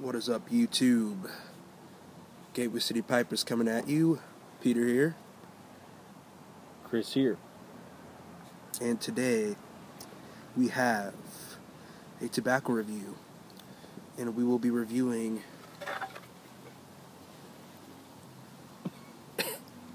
What is up, YouTube? Gateway City Pipers coming at you. Peter here. Chris here. And today we have a tobacco review. And we will be reviewing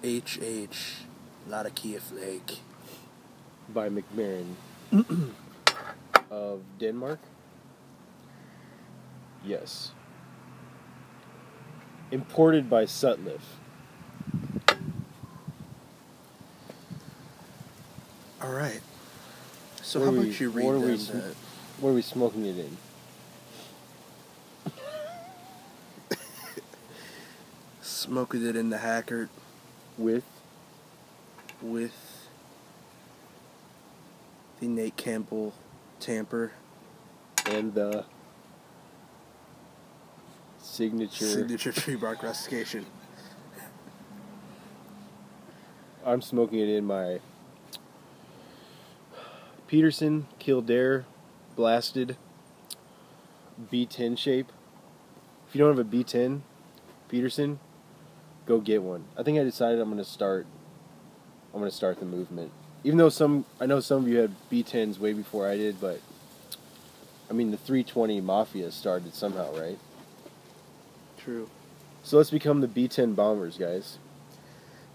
HH Latakia Flake By Baren of Denmark. Yes. Imported by Sutliff. Alright. So how about you read them? What are we smoking it in? Smoking it in the Hackert With the Nate Campbell tamper and the signature tree bark rustication. I'm smoking it in my Peterson Kildare Blasted B10 shape. If you don't have a B10 Peterson, go get one. I think I decided I'm gonna start the movement. Even though I know some of you had B10s way before I did, but I mean the 320 Mafia started somehow, right? True. So let's become the B10 bombers, guys.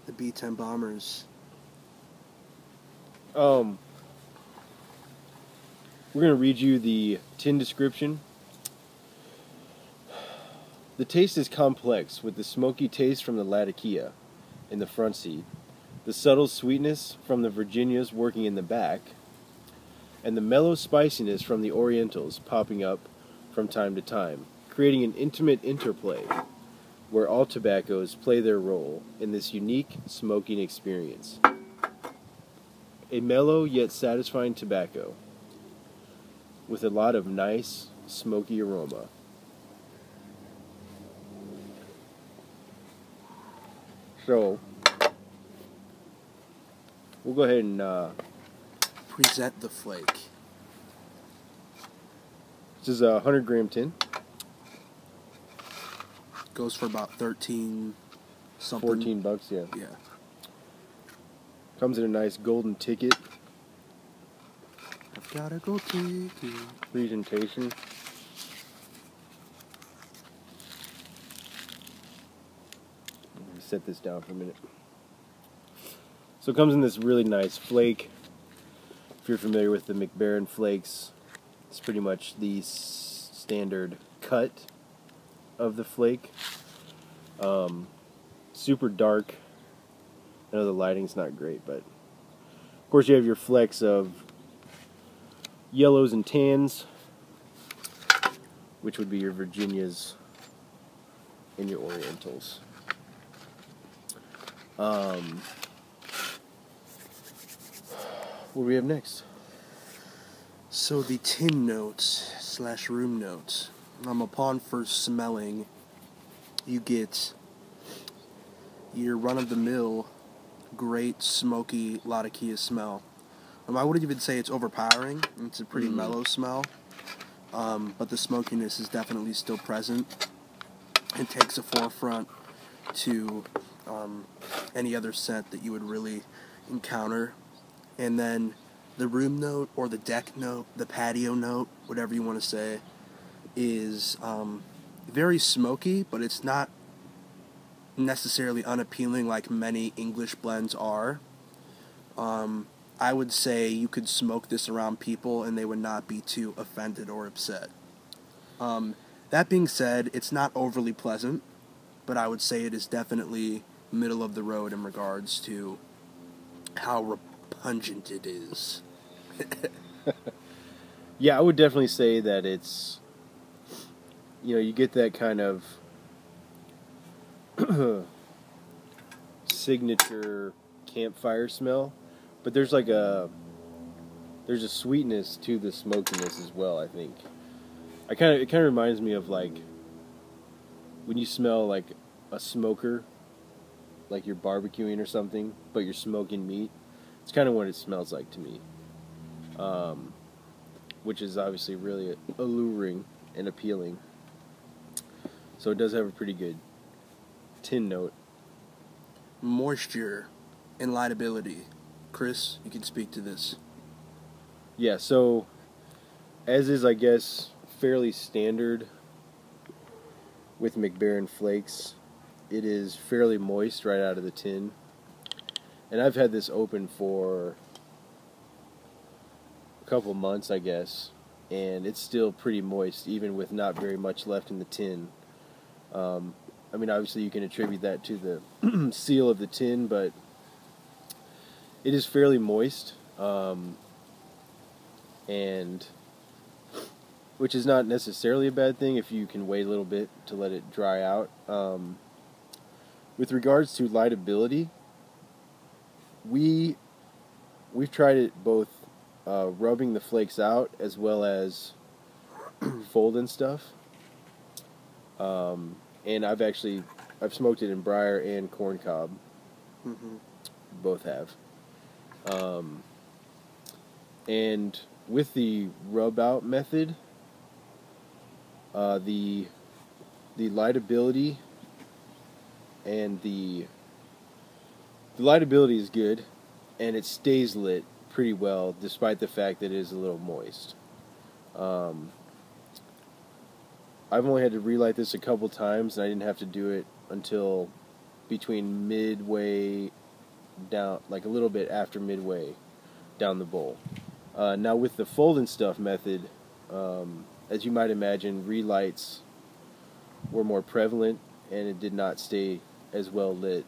The B10 bombers. We're gonna read you the tin description. The taste is complex, with the smoky taste from the Latakia in the front seat, the subtle sweetness from the Virginias working in the back, and the mellow spiciness from the Orientals popping up from time to time, creating an intimate interplay where all tobaccos play their role in this unique smoking experience. A mellow yet satisfying tobacco with a lot of nice smoky aroma. So, we'll go ahead and present the flake. This is a 100 gram tin. Goes for about 13 something. 14 bucks, yeah. Yeah. Comes in a nice golden ticket. I've got a gold ticket. Presentation. Let me set this down for a minute. So it comes in this really nice flake. If you're familiar with the Baren flakes, it's pretty much the standard cut of the flake. Super dark. I know the lighting's not great, but of course you have your flecks of yellows and tans, which would be your Virginias and your Orientals. What do we have next? So the tin notes / room notes. Upon first smelling, you get your run-of-the-mill, great smoky Latakia smell. I wouldn't even say it's overpowering. It's a pretty mellow smell, but the smokiness is definitely still present. It takes a forefront to any other scent that you would really encounter. And then the room note, or the deck note, the patio note, whatever you want to say, is very smoky, but it's not necessarily unappealing like many English blends are. I would say you could smoke this around people and they would not be too offended or upset. That being said, it's not overly pleasant, but I would say it is definitely middle of the road in regards to how repugnant it is. Yeah, I would definitely say that it's, you get that kind of signature campfire smell, but there's a sweetness to the smokiness as well. I think it kind of reminds me of like when you smell like a smoker, like you're barbecuing or something, but you're smoking meat. It's kind of what it smells like to me, which is obviously really alluring and appealing. So it does have a pretty good tin note. Moisture and lightability. Chris, you can speak to this. Yeah, so as is, I guess, fairly standard with McBaren Flakes, it is fairly moist right out of the tin. And I've had this open for a couple months, I guess, and it's still pretty moist, even with not very much left in the tin. I mean, obviously you can attribute that to the seal of the tin, but it is fairly moist, and which is not necessarily a bad thing if you can wait a little bit to let it dry out. With regards to lightability, we've tried it both rubbing the flakes out as well as folding stuff. And I've smoked it in briar and corn cob. Mm-hmm. Both have. And with the rub out method, the lightability and the lightability is good, and it stays lit pretty well despite the fact that it is a little moist. I've only had to relight this a couple times, and I didn't have to do it until between midway down, like a little bit after midway down the bowl. Now with the fold and stuff method, as you might imagine, relights were more prevalent, and it did not stay as well lit.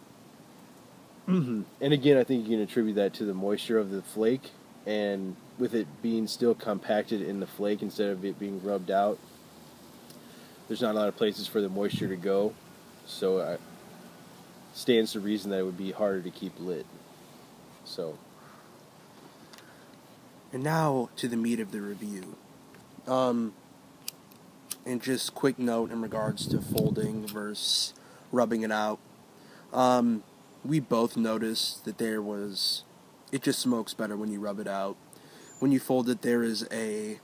And again, I think you can attribute that to the moisture of the flake, and with it being still compacted in the flake instead of it being rubbed out, there's not a lot of places for the moisture to go, so it stands to reason that it would be harder to keep lit. So, And now to the meat of the review. And just quick note in regards to folding versus rubbing it out. We both noticed that it just smokes better when you rub it out. When you fold it, there is a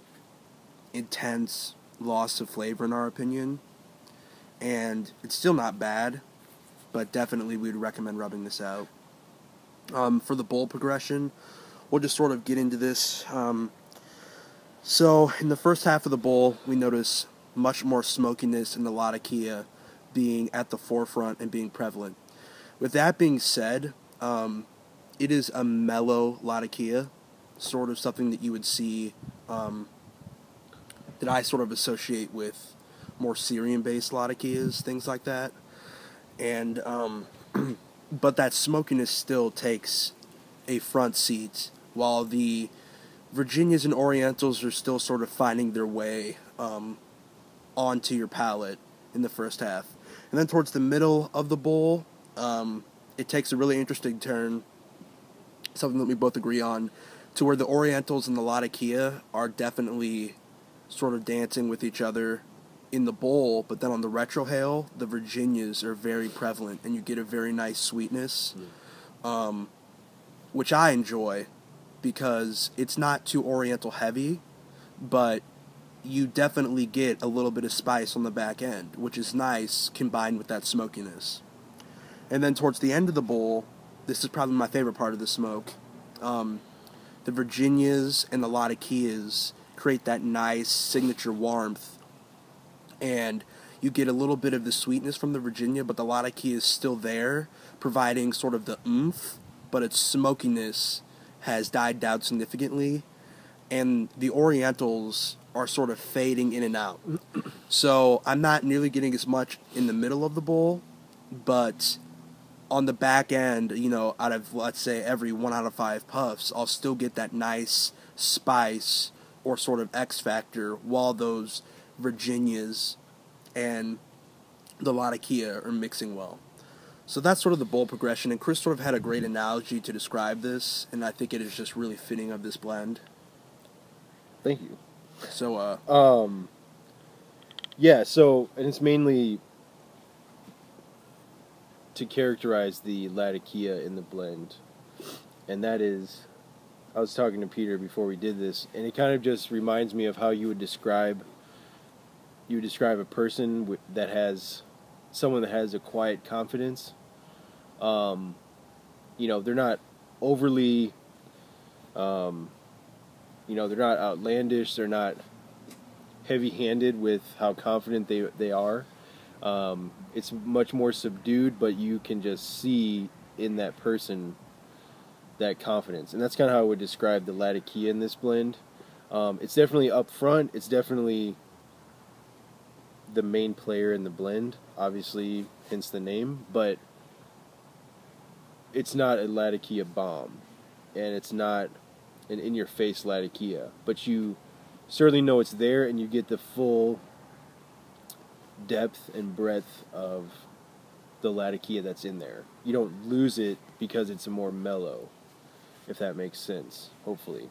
intense loss of flavor in our opinion, and it's still not bad, but definitely we'd recommend rubbing this out. For the bowl progression, we'll just sort of get into this. So in the first half of the bowl, we notice much more smokiness in the Latakia being at the forefront and being prevalent. With that being said, it is a mellow Latakia, sort of something that you would see, that I sort of associate with more Syrian-based Latakias, things like that. And but that smokiness still takes a front seat, while the Virginias and Orientals are still sort of finding their way onto your palate in the first half. And then towards the middle of the bowl, it takes a really interesting turn, something that we both agree on, to where the Orientals and the Latakia are definitely sort of dancing with each other in the bowl, but then on the retrohale, the Virginias are very prevalent, and you get a very nice sweetness, which I enjoy, because it's not too Oriental heavy, but you definitely get a little bit of spice on the back end, which is nice, combined with that smokiness. And then towards the end of the bowl, this is probably my favorite part of the smoke, the Virginias and the Latakias create that nice signature warmth, and you get a little bit of the sweetness from the Virginia, but the Latakia is still there, providing sort of the oomph, but its smokiness has died down significantly, and the Orientals are sort of fading in and out. So I'm not nearly getting as much in the middle of the bowl, but on the back end, out of, let's say, every 1 out of 5 puffs, I'll still get that nice spice or sort of X factor, while those Virginias and the Latakia are mixing well. So that's sort of the bowl progression, and Chris sort of had a great analogy to describe this, and I think it is just really fitting of this blend. thank you. So, yeah, so, and it's mainly to characterize the Latakia in the blend, and that is, I was talking to Peter before we did this, and it kind of just reminds me of how you would describe you would describe a person that has someone that has a quiet confidence. They're not overly, they're not outlandish. They're not heavy-handed with how confident they are. It's much more subdued, but you can just see in that person that confidence. And that's kind of how I would describe the Latakia in this blend. It's definitely up front. It's definitely the main player in the blend, obviously, hence the name. But it's not a Latakia bomb, and it's not an in-your-face Latakia. But you certainly know it's there, and you get the full depth and breadth of the Latakia that's in there. You don't lose it because it's a more mellow, if that makes sense, hopefully.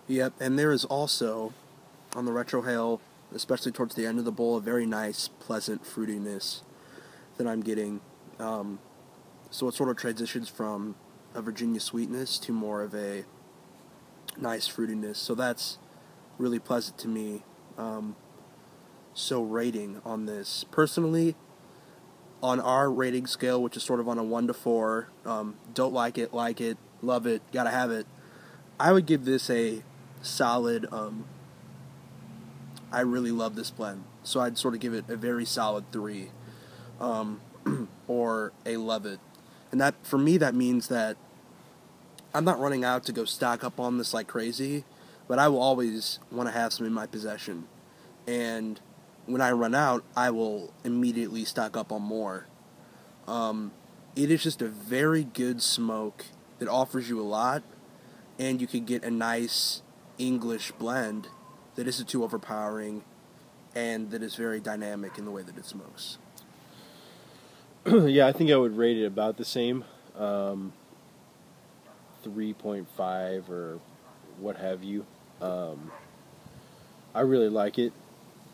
Yep, and there is also, on the retrohale, especially towards the end of the bowl, a very nice, pleasant fruitiness that I'm getting. So it sort of transitions from a Virginia sweetness to more of a nice fruitiness. So that's really pleasant to me. So rating on this. Personally, on our rating scale, which is sort of on a 1 to 4, don't like it, love it, gotta have it, I would give this a solid, I really love this blend. So I'd sort of give it a very solid 3, or a love it. And that, for me, that means that I'm not running out to go stock up on this like crazy, but I will always want to have some in my possession. And when I run out, I will immediately stock up on more. It is just a very good smoke that offers you a lot, and you can get a nice English blend that isn't too overpowering and that is very dynamic in the way that it smokes. Yeah, I think I would rate it about the same, 3.5 or what have you. I really like it.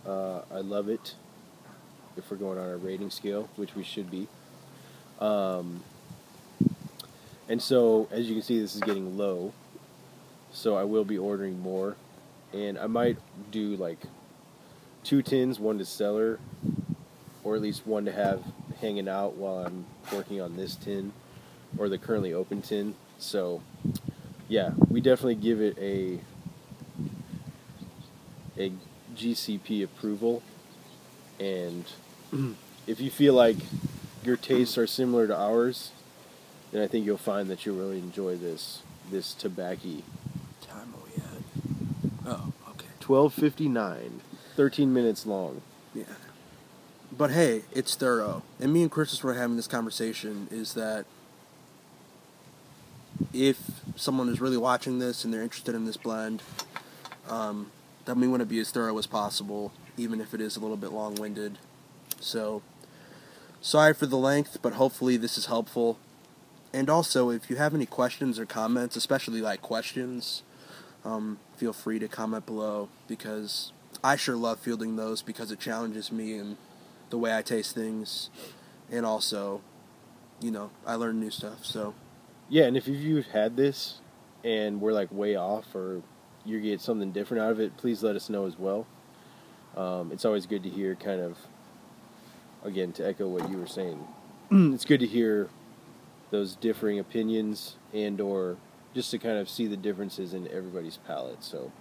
I love it, if we're going on a rating scale, which we should be. And so, as you can see, this is getting low, so I will be ordering more, and I might do like 2 tins, 1 to cellar, or at least 1 to have hanging out while I'm working on this tin, or the currently open tin. So, yeah, we definitely give it a GCP approval, and if you feel like your tastes are similar to ours, then I think you'll find that you'll really enjoy this tobacco. Time are we at? Oh, okay. 12:59, 13 minutes long. Yeah. But hey, it's thorough. And me and Chris were having this conversation, is that if someone is really watching this and they're interested in this blend, that we want to be as thorough as possible, even if it is a little bit long-winded. So, sorry for the length, but hopefully this is helpful. And also, if you have any questions or comments, especially like questions, feel free to comment below, because I sure love fielding those, because it challenges me in the way I taste things, and also, I learn new stuff. So yeah, and if you've had this and we're like way off, or you get something different out of it, please let us know as well. It's always good to hear, kind of, again, to echo what you were saying, it's good to hear those differing opinions, and or just to kind of see the differences in everybody's palate. So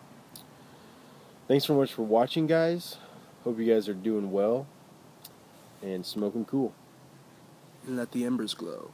thanks so much for watching, guys. Hope you guys are doing well, and smoking cool. and let the embers glow.